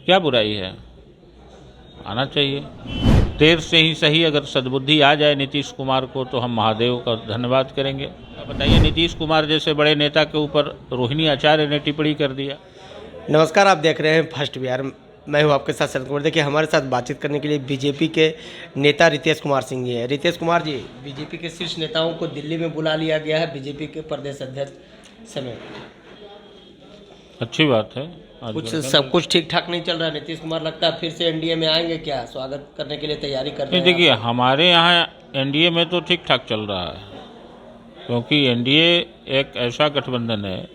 क्या बुराई है, आना चाहिए। देर से ही सही, अगर सद्बुद्धि आ जाए नीतीश कुमार को तो हम महादेव का धन्यवाद करेंगे। अब बताइए, नीतीश कुमार जैसे बड़े नेता के ऊपर रोहिणी आचार्य ने टिप्पणी कर दिया। नमस्कार, आप देख रहे हैं फर्स्ट बिहार। मैं हूं आपके साथ शरद कुमार। देखिए, हमारे साथ बातचीत करने के लिए बीजेपी के नेता रितेश कुमार सिंह जी हैं। रितेश कुमार जी, बीजेपी के शीर्ष नेताओं को दिल्ली में बुला लिया गया है बीजेपी के प्रदेश अध्यक्ष समेत। अच्छी बात है। सब कुछ ठीक ठाक नहीं चल रहा है। नीतीश कुमार लगता है फिर से एनडीए में आएंगे, क्या स्वागत करने के लिए तैयारी कर रहे हैं? देखिए, हमारे यहाँ एनडीए में तो ठीक ठाक चल रहा है, क्योंकि एनडीए एक ऐसा गठबंधन है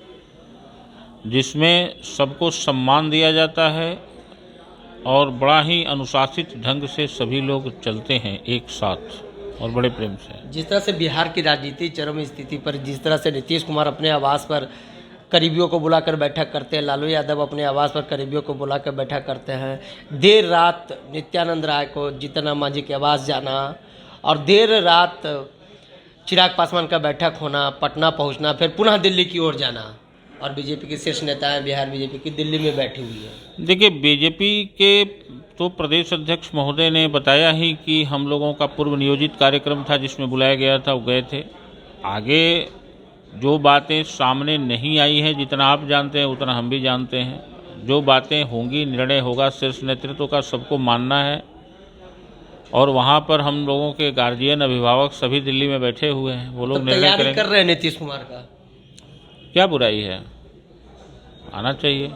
जिसमें सबको सम्मान दिया जाता है और बड़ा ही अनुशासित ढंग से सभी लोग चलते हैं एक साथ और बड़े प्रेम से। जिस तरह से बिहार की राजनीति चरम स्थिति पर, जिस तरह से नीतीश कुमार अपने आवास पर करीबियों को बुलाकर बैठक करते हैं, लालू यादव अपने आवास पर करीबियों को बुलाकर बैठक करते हैं, देर रात नित्यानंद राय को जीतन राम मांझी के आवास जाना और देर रात चिराग पासवान का बैठक होना, पटना पहुंचना, फिर पुनः दिल्ली की ओर जाना, और बीजेपी के शीर्ष नेता हैं बिहार बीजेपी की दिल्ली में बैठी हुई है। देखिए, बीजेपी के तो प्रदेश अध्यक्ष महोदय ने बताया ही कि हम लोगों का पूर्व नियोजित कार्यक्रम था जिसमें बुलाया गया था, वो गए थे। आगे जो बातें सामने नहीं आई हैं, जितना आप जानते हैं उतना हम भी जानते हैं। जो बातें होंगी, निर्णय होगा शीर्ष नेतृत्व का, सबको मानना है। और वहाँ पर हम लोगों के गार्जियन, अभिभावक सभी दिल्ली में बैठे हुए हैं, वो लोग निर्णय करेंगे। कर रहे हैं नीतीश कुमार का, क्या बुराई है, आना चाहिए।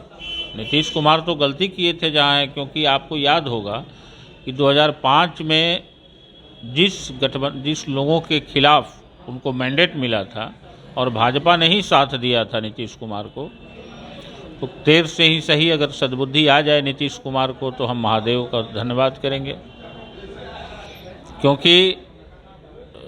नीतीश कुमार तो गलती किए थे जहाँ है, क्योंकि आपको याद होगा कि 2005 में जिस लोगों के खिलाफ उनको मैंडेट मिला था और भाजपा ने ही साथ दिया था नीतीश कुमार को, तो देर से ही सही, अगर सद्बुद्धि आ जाए नीतीश कुमार को तो हम महादेव का धन्यवाद करेंगे। क्योंकि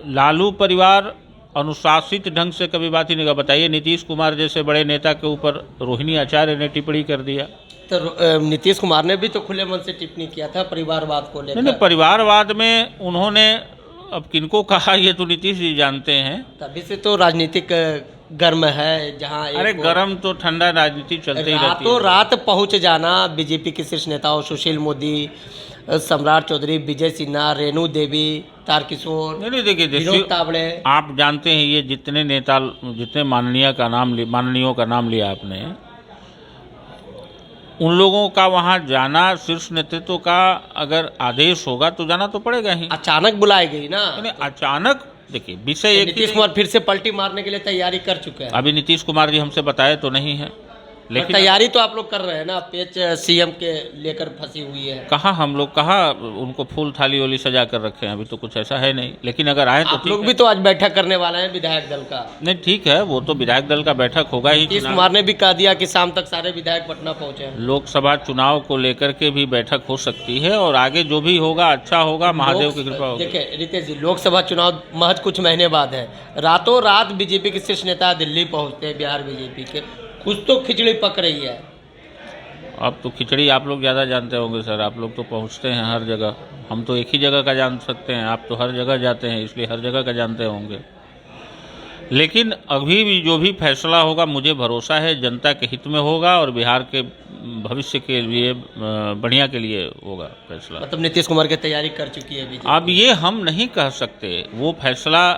लालू परिवार अनुशासित ढंग से कभी बात ही नहीं कर। बताइए, नीतीश कुमार जैसे बड़े नेता के ऊपर रोहिणी आचार्य ने टिप्पणी कर दिया। तो नीतीश कुमार ने भी तो खुले मन से टिप्पणी किया था परिवारवाद को लेकर। नहीं, परिवारवाद में उन्होंने अब किनको कहा ये तो नीतीश जी जानते हैं। तभी से तो राजनीतिक गर्म है, जहां अरे गर्म तो ठंडा राजनीति चलती ही रहती है। रातों रात पहुंच जाना बीजेपी के शीर्ष नेताओं सुशील मोदी, सम्राट चौधरी, विजय सिन्हा, रेणु देवी, तारकिशोर, नहीं देखिए, तावड़े, आप जानते हैं ये जितने नेता, जितने माननीयों का नाम लिया आपने, उन लोगों का वहाँ जाना शीर्ष नेतृत्व का अगर आदेश होगा तो जाना तो पड़ेगा ही। अचानक बुलाई गई ना, अचानक। देखिए, विषय नीतीश कुमार फिर से पलटी मारने के लिए तैयारी कर चुके हैं। अभी नीतीश कुमार जी हमसे बताए तो नहीं है, लेकिन तैयारी तो आप लोग कर रहे हैं ना। पेच सीएम के लेकर फंसी हुई है। कहाँ हम लोग, कहाँ उनको फूल थाली वाली सजा कर रखे हैं, अभी तो कुछ ऐसा है नहीं। लेकिन अगर आए तो आप लोग भी तो आज बैठक करने वाले हैं विधायक दल का। नहीं, ठीक है, वो तो विधायक दल का बैठक होगा ही। नीतीश कुमार ने भी कह दिया कि शाम तक सारे विधायक पटना पहुंचे हैं। लोकसभा चुनाव को लेकर के भी बैठक हो सकती है और आगे जो भी होगा अच्छा होगा, महादेव की कृपा होगी। देखिए रितेश जी, लोकसभा चुनाव महज कुछ महीने बाद है। रातों रात बीजेपी के शीर्ष नेता दिल्ली पहुंचते हैं, बिहार बीजेपी के, कुछ तो खिचड़ी पक रही है। अब तो खिचड़ी आप लोग ज़्यादा जानते होंगे सर, आप लोग तो पहुंचते हैं हर जगह, हम तो एक ही जगह का जान सकते हैं, आप तो हर जगह जाते हैं, इसलिए हर जगह का जानते होंगे। लेकिन अभी भी जो भी फैसला होगा, मुझे भरोसा है जनता के हित में होगा और बिहार के भविष्य के लिए, बढ़िया के लिए होगा फैसला। मतलब नीतीश कुमार की तैयारी कर चुकी है बीजेपी। अब ये हम नहीं कह सकते, वो फैसला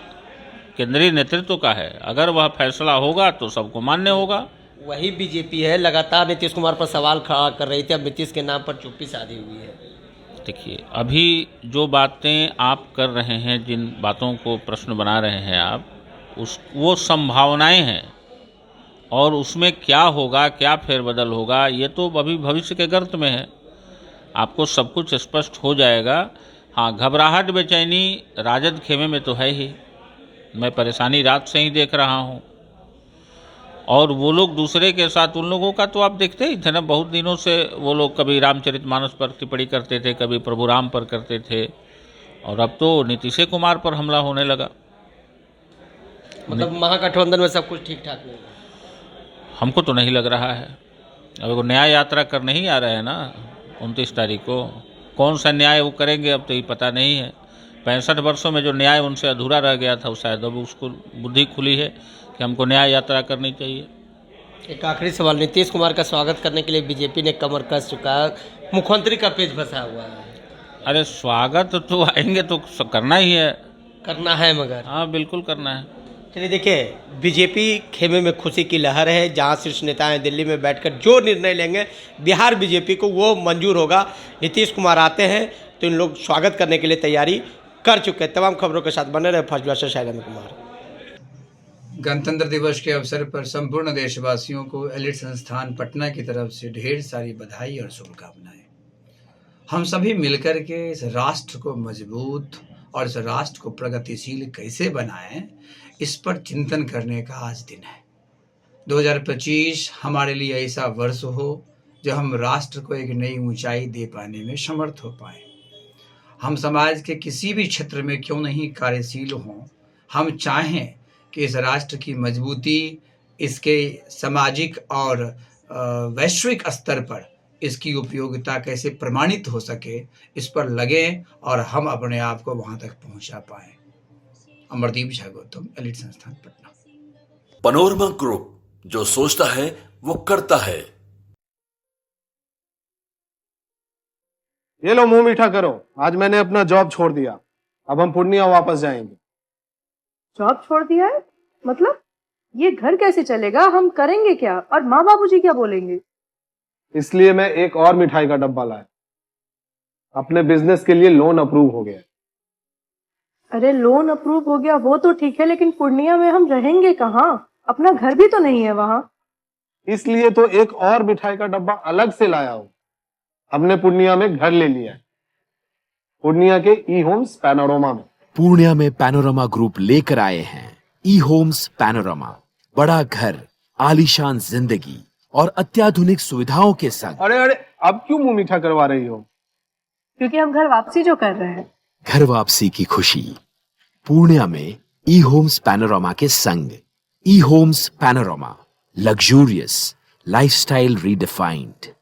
केंद्रीय नेतृत्व का है। अगर वह फैसला होगा तो सबको मान्य होगा। वही बीजेपी है, लगातार नीतीश कुमार पर सवाल खड़ा कर रही थी, अब नीतीश के नाम पर चुप्पी साधी हुई है। देखिए, अभी जो बातें आप कर रहे हैं, जिन बातों को प्रश्न बना रहे हैं आप, वो संभावनाएं हैं और उसमें क्या होगा, क्या फेरबदल होगा, ये तो अभी भविष्य के गर्त में है। आपको सब कुछ स्पष्ट हो जाएगा। हाँ, घबराहट, बेचैनी राजद खेमे में तो है ही। मैं परेशानी रात से ही देख रहा हूँ। और वो लोग दूसरे के साथ, उन लोगों का तो आप देखते ही थे ना, बहुत दिनों से वो लोग कभी रामचरितमानस पर टिप्पणी करते थे, कभी प्रभु राम पर करते थे, और अब तो नीतीश कुमार पर हमला होने लगा। मतलब महागठबंधन में सब कुछ ठीक ठाक नहीं है। हमको तो नहीं लग रहा है। अब वो न्याय यात्रा करने ही आ रहे हैं ना 29 तारीख को। कौन सा न्याय वो करेंगे अब तो ये पता नहीं है। 65 वर्षों में जो न्याय उनसे अधूरा रह गया था, वो शायद अब उसको बुद्धि खुली है कि हमको न्याय यात्रा करनी चाहिए। एक आखिरी सवाल, नीतीश कुमार का स्वागत करने के लिए बीजेपी ने कमर कस चुका है, मुख्यमंत्री का पेज फंसा हुआ है। अरे स्वागत तो आएंगे तो करना ही है। करना है मगर हाँ बिल्कुल करना है। चलिए देखिए, बीजेपी खेमे में खुशी की लहर है, जहां शीर्ष नेताएं दिल्ली में बैठकर जो निर्णय लेंगे बिहार बीजेपी को वो मंजूर होगा। नीतीश कुमार आते हैं तो इन लोग स्वागत करने के लिए तैयारी कर चुके हैं। तमाम खबरों के साथ बने रहे फर्स्ट ब्लड से शैलेंद्र कुमार। गणतंत्र दिवस के अवसर पर संपूर्ण देशवासियों को एलिट संस्थान पटना की तरफ से ढेर सारी बधाई और शुभकामनाएं। हम सभी मिलकर के इस राष्ट्र को मजबूत और इस राष्ट्र को प्रगतिशील कैसे बनाएं, इस पर चिंतन करने का आज दिन है। 2025 हमारे लिए ऐसा वर्ष हो जो हम राष्ट्र को एक नई ऊंचाई दे पाने में समर्थ हो पाए। हम समाज के किसी भी क्षेत्र में क्यों नहीं कार्यशील हों, हम चाहें कि इस राष्ट्र की मजबूती, इसके सामाजिक और वैश्विक स्तर पर इसकी उपयोगिता कैसे प्रमाणित हो सके, इस पर लगे और हम अपने आप को वहां तक पहुंचा पाएं। अमरदीप झा गौतम, एलिट संस्थान पटना। पैनोरमा ग्रुप, जो सोचता है वो करता है। ये लो मुंह मीठा करो, आज मैंने अपना जॉब छोड़ दिया, अब हम पूर्णिया वापस जाएंगे। जॉब छोड़ दिया है? मतलब ये घर कैसे चलेगा, हम करेंगे क्या, और माँ बाबूजी क्या बोलेंगे? इसलिए मैं एक और मिठाई का डब्बा लाया, अपने बिजनेस के लिए लोन अप्रूव हो गया। अरे लोन अप्रूव हो गया वो तो ठीक है, लेकिन पूर्णिया में हम रहेंगे कहाँ? अपना घर भी तो नहीं है वहाँ। इसलिए तो एक और मिठाई का डब्बा अलग से लाया हूँ। हमने पूर्णिया में घर ले लिया है, पूर्णिया के ई होम्स पैनोरमा में। पूर्णिया में पैनोरमा ग्रुप लेकर आए हैं ई होम्स पैनोरमा। बड़ा घर, आलीशान जिंदगी और अत्याधुनिक सुविधाओं के संग। अरे अब क्यों मुंह मीठा करवा रही हो? क्योंकि हम घर वापसी जो कर रहे हैं। घर वापसी की खुशी पूर्णिया में ई होम्स पैनोरमा के संग। ई Homes Panorama, luxurious lifestyle redefined.